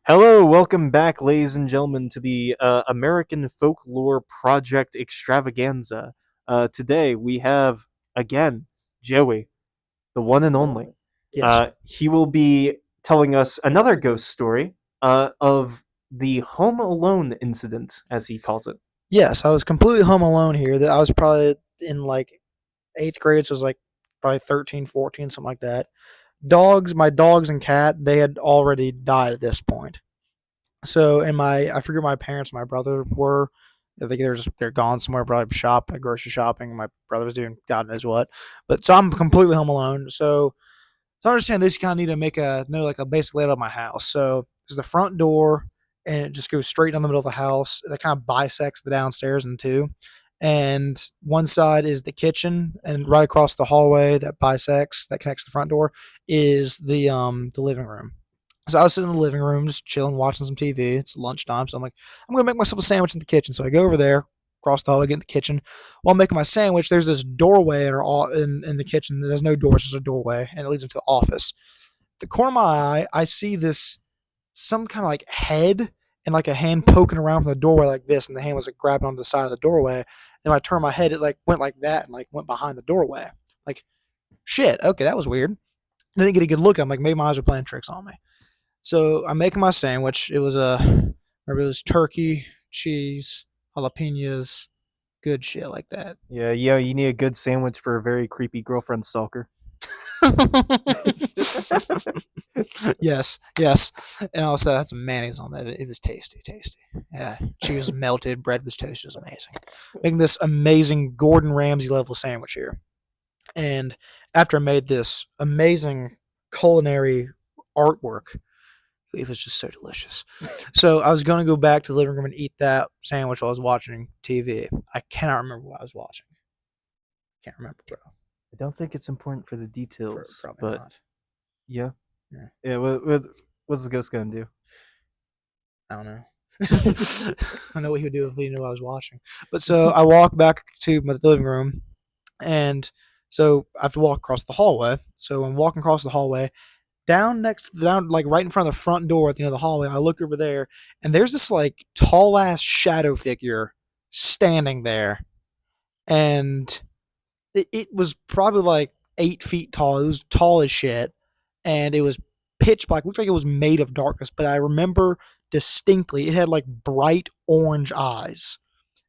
Hello, welcome back, ladies and gentlemen, to the American Folklore Project Extravaganza. Today we have, again, Joey, the one and only. Yes. He will be telling us another ghost story of the Home Alone incident, as he calls it. Yes, I was completely home alone here. That I was probably in like eighth grade, so it was like probably 13, 14, something like that. My dogs and cat, they had already died at this point. So, I forget my parents, my brother were. I think they're gone somewhere, probably grocery shopping. My brother was doing God knows what. But so I'm completely home alone. So I understand this, you kind of need to know like a basic layout of my house. So there's the front door, and it just goes straight down the middle of the house. That kind of bisects the downstairs in two. And one side is the kitchen, and right across the hallway that connects the front door is the living room. So I was sitting in the living room, just chilling, watching some TV. It's lunchtime, so I'm like, I'm gonna make myself a sandwich in the kitchen. So I go over there, across the hallway, get in the kitchen. While I'm making my sandwich, there's this doorway in the kitchen. There's no doors, just a doorway, and it leads into the office. The corner of my eye, I see this some kind of like head and like a hand poking around from the doorway like this, and the hand was like grabbing onto the side of the doorway. And when I turned my head, it like went like that and like went behind the doorway. Like shit, okay, that was weird. I didn't get a good look. I'm like, maybe my eyes are playing tricks on me. So I'm making my sandwich. It was turkey, cheese, jalapenos, good shit like that. Yeah, you need a good sandwich for a very creepy girlfriend stalker. Yes, yes. And also had some mayonnaise on that. It was tasty, tasty. Yeah, cheese was melted, bread was toasted. It was amazing. Making this amazing Gordon Ramsay level sandwich here. And after I made this amazing culinary artwork, it was just so delicious. So I was going to go back to the living room and eat that sandwich while I was watching TV. I cannot remember what I was watching. Can't remember, bro. I don't think it's important for the details, Probably but not. yeah. Yeah, Yeah, what's the ghost gonna do? I don't know. I know what he would do if he knew what I was watching. But so I walk back to my living room, and so I have to walk across the hallway. So I'm walking across the hallway, down like right in front of the front door at the end of the hallway. I look over there, and there's this like tall ass shadow figure standing there, and it was probably like 8 feet tall. It was tall as shit, and it was pitch black. It looked like it was made of darkness, but I remember distinctly it had like bright orange eyes.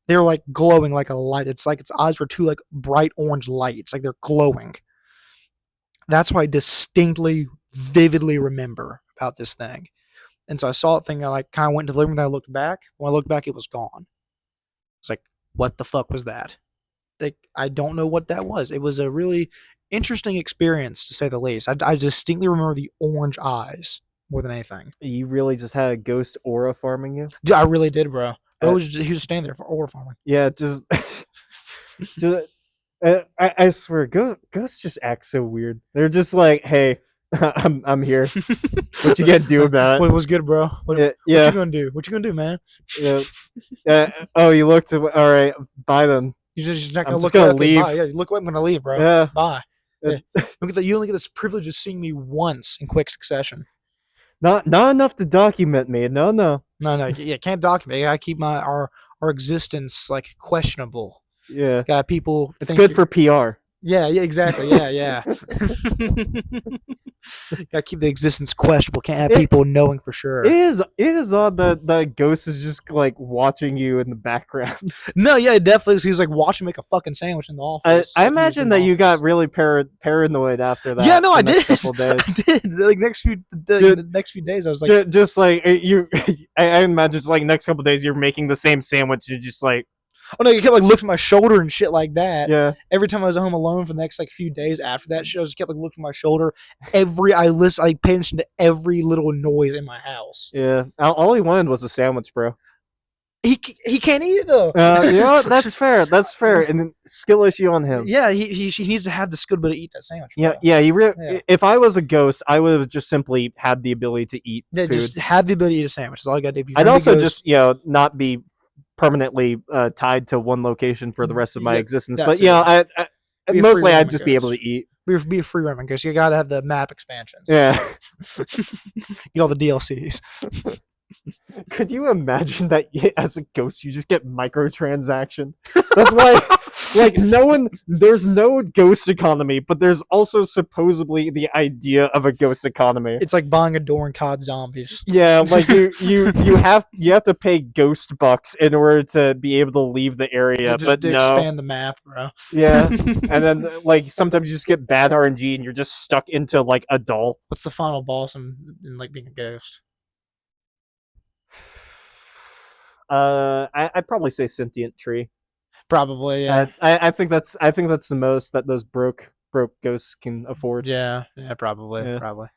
They were like glowing like a light. It's like its eyes were two like bright orange lights, like they're glowing. That's what I distinctly, vividly remember about this thing. And so I saw it thing. I like kind of went to the living room. And I looked back. When I looked back, it was gone. It's like, what the fuck was that? Like, I don't know what that was. It was a really interesting experience to say the least. I distinctly remember the orange eyes more than anything. You really just had a ghost aura farming you? Dude, I really did, bro. Uh, He was standing there for aura farming. yeah, just, just I swear, ghosts just act so weird. They're just like, hey, I'm here. What you gonna do about it? What was good, bro? Yeah, What you yeah, gonna do? What you gonna do, man? yeah. Oh, you looked. All right, bye then. You're just not I'm gonna just look away. gonna Okay, bye. leave. Yeah, look away. I'm gonna leave, bro. Yeah. Bye. Uh, Yeah. You only get this privilege of seeing me once in quick succession. not enough to document me. No, no. No, no, yeah, can't document. I gotta keep our existence like questionable. Yeah, Got people it's think good for PR. yeah, yeah, exactly. Yeah, yeah. Gotta keep the existence questionable. Can't have It people knowing for sure. it is odd that that ghost is just like watching you in the background. No, yeah, it definitely. He was like watching me make a fucking sandwich in the office. I Like he was in imagine the that you got office. really paranoid after Yeah, that. no, The I next did. couple of I days. did. Like Just, the next few days, I was like, just like you, I imagine it's like next couple of days you're making the same sandwich. You're just like, oh no, you kept like looking at my shoulder and shit like that. yeah, Every time I was at home alone for the next like few days after that shit, I just kept like looking at my shoulder. I paid attention to every little noise in my house. yeah. All he wanted was a sandwich, bro. He can't eat it though. Yeah, that's fair. That's fair. And then skill issue on him. Yeah, he needs to have the skill to eat that sandwich. Yeah, Bro. yeah. Yeah. If I was a ghost, I would have just simply had the ability to eat Yeah, food. just have the ability to eat a sandwich. That's all you got to do. If you're I'd gonna be also ghost, just not be permanently tied to one location for the rest of my yeah, existence. that But too. I Be a free mostly I'd roaming just be able to ghost. eat. be a free roaming because you got to have the map expansions. Yeah. Get all the DLCs. Could you imagine that as a ghost you just get microtransactions? That's why, like, there's no ghost economy, but there's also supposedly the idea of a ghost economy. It's like buying a door in COD Zombies. Yeah, like you have to pay ghost bucks in order to be able to leave the area, but to no. expand the map, bro. Yeah, and then like sometimes you just get bad RNG and you're just stuck into like a doll. What's the final boss in like being a ghost? I'd probably say sentient tree. Probably, yeah. I think that's the most that those broke ghosts can afford. Yeah, probably, Yeah. probably.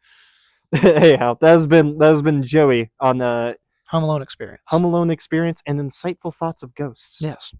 Anyhow, that has been Joey on Home Alone experience. Home Alone experience and insightful thoughts of ghosts. Yes.